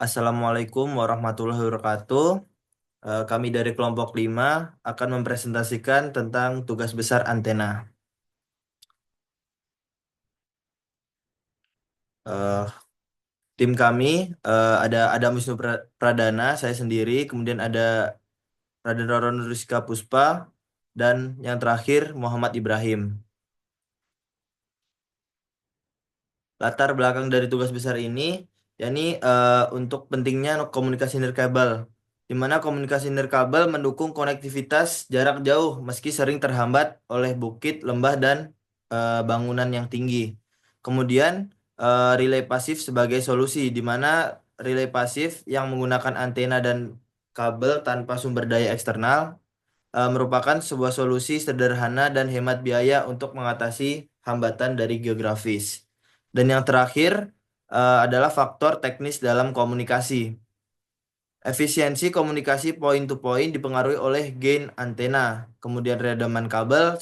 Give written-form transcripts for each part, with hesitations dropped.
Assalamualaikum warahmatullahi wabarakatuh. Kami dari kelompok 5 akan mempresentasikan tentang tugas besar antena. Eh, Tim kami ada Adam Wisnu Pradana, saya sendiri, kemudian ada Raden Roron Rizka Puspa, dan yang terakhir Muhammad Ibrahim. Latar belakang dari tugas besar ini, yakni untuk pentingnya komunikasi nirkabel, di mana komunikasi nirkabel mendukung konektivitas jarak jauh meski sering terhambat oleh bukit, lembah, dan bangunan yang tinggi. Kemudian relay pasif sebagai solusi, di mana relay pasif yang menggunakan antena dan kabel tanpa sumber daya eksternal merupakan sebuah solusi sederhana dan hemat biaya untuk mengatasi hambatan dari geografis. Dan yang terakhir adalah faktor teknis dalam komunikasi. Efisiensi komunikasi point to point dipengaruhi oleh gain antena, kemudian redaman kabel,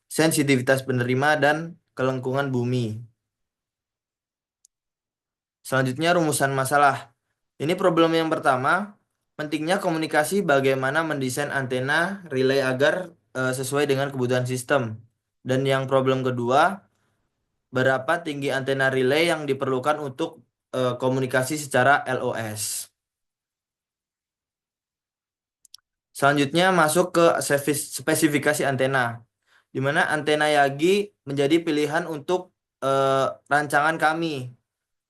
sensitivitas penerima, dan kelengkungan bumi. Selanjutnya rumusan masalah. Ini problem yang pertama, pentingnya komunikasi bagaimana mendesain antena relay agar sesuai dengan kebutuhan sistem. Dan yang problem kedua, berapa tinggi antena relay yang diperlukan untuk komunikasi secara LOS. Selanjutnya masuk ke spesifikasi antena, di mana antena Yagi menjadi pilihan untuk rancangan kami.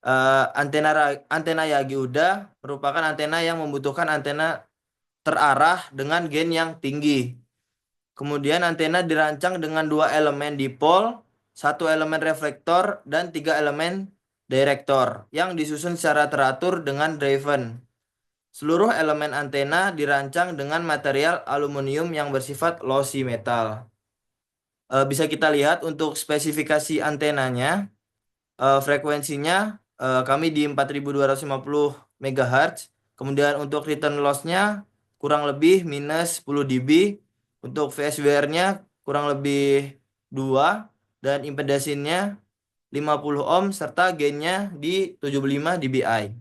Antena Yagi Uda merupakan antena yang membutuhkan antena terarah dengan gain yang tinggi. Kemudian antena dirancang dengan 2 elemen dipol, 1 elemen reflektor, dan 3 elemen direktor yang disusun secara teratur dengan driven. Seluruh elemen antena dirancang dengan material aluminium yang bersifat lossy metal. Bisa kita lihat untuk spesifikasi antenanya, frekuensinya kami di 4250 MHz. Kemudian untuk return loss-nya kurang lebih minus 10 dB. Untuk VSWR-nya kurang lebih 2 dan impedansinya 50 ohm serta gain-nya di 75 dBi.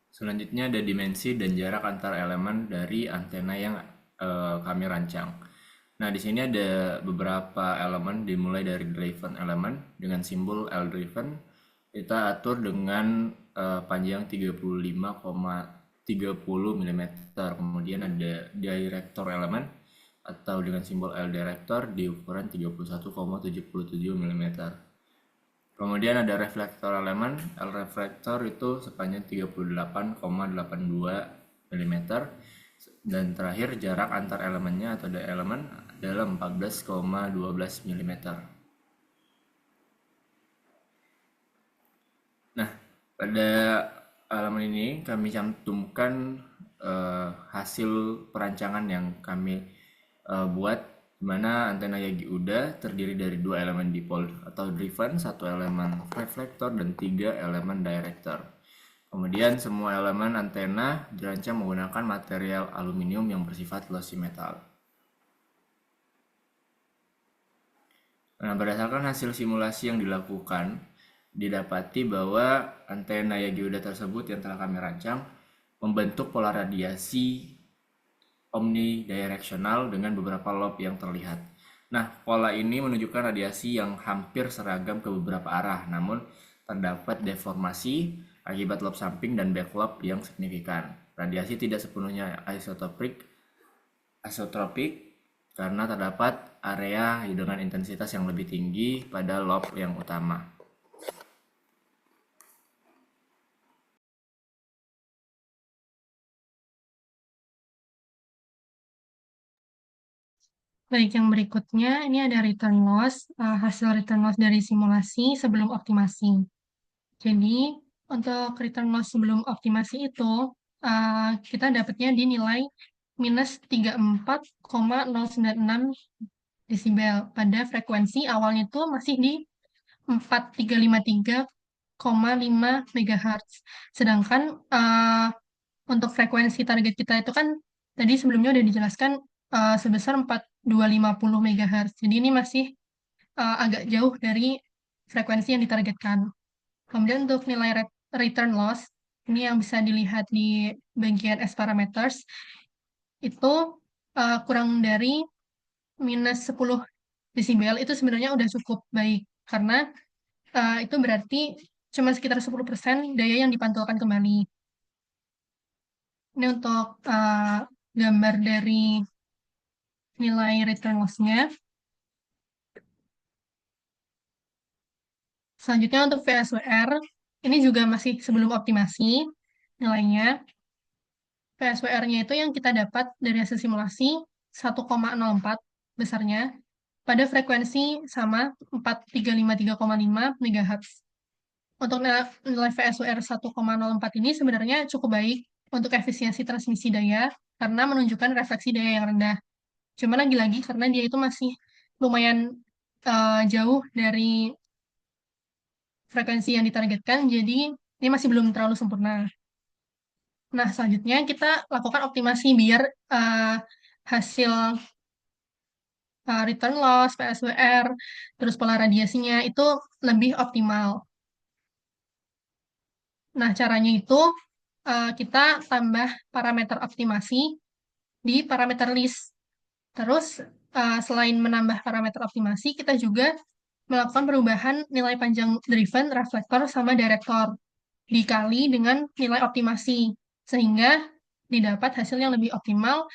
Selanjutnya ada dimensi dan jarak antar elemen dari antena yang kami rancang. Nah, di sini ada beberapa elemen dimulai dari driven element dengan simbol L driven. Kita atur dengan panjang 35,30 mm. Kemudian ada director element atau dengan simbol L director di ukuran 31,77 mm. Kemudian ada reflektor elemen. L reflektor itu sepanjang 38,82 mm. Dan terakhir jarak antar elemennya atau elemen adalah 14,12 mm. Nah, pada elemen ini kami cantumkan hasil perancangan yang kami buat, di mana antena Yagi Uda terdiri dari 2 elemen dipol atau driven, 1 elemen reflektor, dan 3 elemen director. Kemudian semua elemen antena dirancang menggunakan material aluminium yang bersifat lossy metal. Nah, berdasarkan hasil simulasi yang dilakukan, didapati bahwa antena Yagi Uda tersebut yang telah kami rancang membentuk pola radiasi omnidirectional dengan beberapa lob yang terlihat. Nah, pola ini menunjukkan radiasi yang hampir seragam ke beberapa arah, namun terdapat deformasi akibat lob samping dan back lob yang signifikan. Radiasi tidak sepenuhnya isotropik karena terdapat area dengan intensitas yang lebih tinggi pada lob yang utama. Baik, yang berikutnya ini ada return loss, hasil return loss dari simulasi sebelum optimasi. Jadi, untuk return loss sebelum optimasi itu, kita dapatnya di nilai minus 34,096 desibel. Pada frekuensi awalnya itu masih di 4353,5 MHz. Sedangkan untuk frekuensi target kita itu kan tadi sebelumnya udah dijelaskan sebesar 4250 MHz. Jadi ini masih agak jauh dari frekuensi yang ditargetkan. Kemudian untuk nilai return loss, ini yang bisa dilihat di bagian S parameters, itu kurang dari minus 10 desibel itu sebenarnya udah cukup baik karena itu berarti cuma sekitar 10% daya yang dipantulkan kembali. Ini untuk gambar dari nilai return loss-nya. Selanjutnya untuk VSWR, ini juga masih sebelum optimasi nilainya. VSWR-nya itu yang kita dapat dari hasil simulasi 1,04 besarnya pada frekuensi sama 4353,5 MHz. Untuk nilai VSWR 1,04 ini sebenarnya cukup baik untuk efisiensi transmisi daya karena menunjukkan refleksi daya yang rendah. Cuma lagi-lagi karena dia itu masih lumayan jauh dari frekuensi yang ditargetkan, jadi ini masih belum terlalu sempurna. Nah, selanjutnya kita lakukan optimasi biar hasil return loss, PSWR, terus pola radiasinya itu lebih optimal. Nah, caranya itu kita tambah parameter optimasi di parameter list. Terus, selain menambah parameter optimasi, kita juga melakukan perubahan nilai panjang driven, reflektor, sama direktor dikali dengan nilai optimasi. Sehingga didapat hasil yang lebih optimal.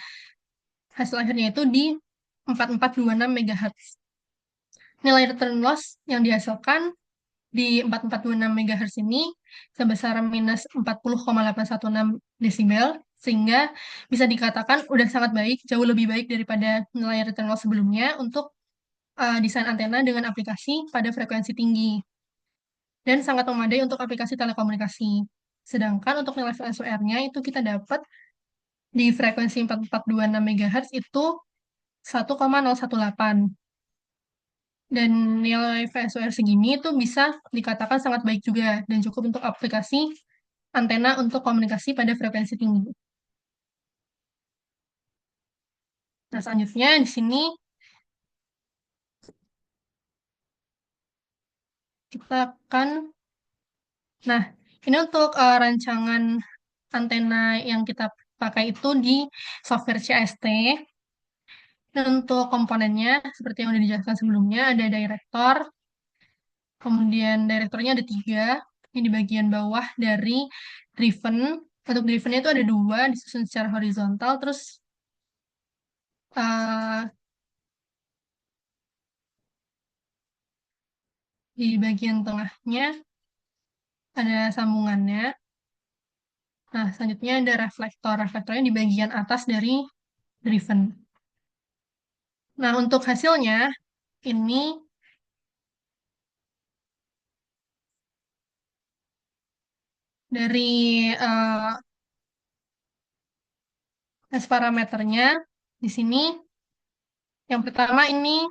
Hasil akhirnya itu di 4426 MHz. Nilai return loss yang dihasilkan di 4426 MHz ini sebesar minus 40,816 desibel, sehingga bisa dikatakan udah sangat baik, jauh lebih baik daripada nilai return loss sebelumnya untuk desain antena dengan aplikasi pada frekuensi tinggi, dan sangat memadai untuk aplikasi telekomunikasi. Sedangkan untuk nilai VSWR-nya itu kita dapat di frekuensi 4426 MHz itu 1,018. Dan nilai VSWR segini itu bisa dikatakan sangat baik juga dan cukup untuk aplikasi antena untuk komunikasi pada frekuensi tinggi. Nah, selanjutnya di sini kita akan, nah, ini untuk rancangan antena yang kita pakai itu di software CST. Dan untuk komponennya, seperti yang sudah dijelaskan sebelumnya, ada direktor, kemudian direkturnya ada 3, ini di bagian bawah dari driven. Untuk drivennya itu ada 2, disusun secara horizontal, terus uh, di bagian tengahnya ada sambungannya. Nah, selanjutnya ada reflektor. Reflektornya di bagian atas dari driven. Nah, untuk hasilnya, ini dari tes parameternya, di sini yang pertama ini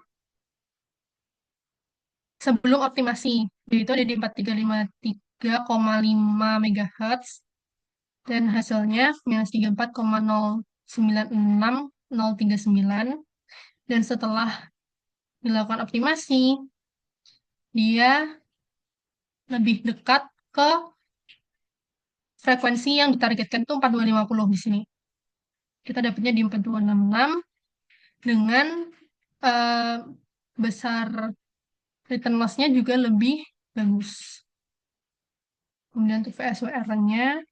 sebelum optimasi, yaitu ada di 4353,5 MHz, dan hasilnya minus 34,096039. Dan setelah dilakukan optimasi, dia lebih dekat ke frekuensi yang ditargetkan itu 4250 di sini. Kita dapatnya di 4266 dengan uh, besar return loss-nya juga lebih bagus. Kemudian untuk VSWR-nya,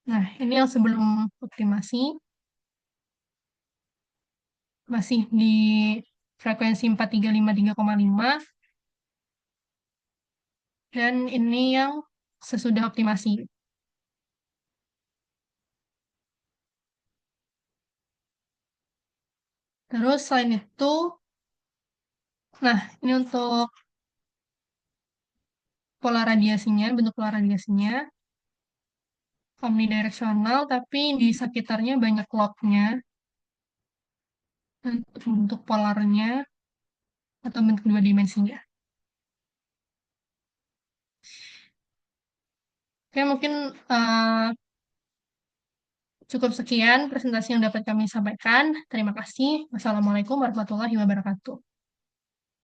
nah ini yang sebelum optimasi, masih di frekuensi 4353,5, dan ini yang sesudah optimasi. Terus selain itu, nah ini untuk pola radiasinya, bentuk pola radiasinya omnidireksional, tapi di sekitarnya banyak lock-nya. Untuk bentuk polarnya atau bentuk 2 dimensinya. Oke, mungkin cukup sekian presentasi yang dapat kami sampaikan. Terima kasih. Wassalamualaikum warahmatullahi wabarakatuh.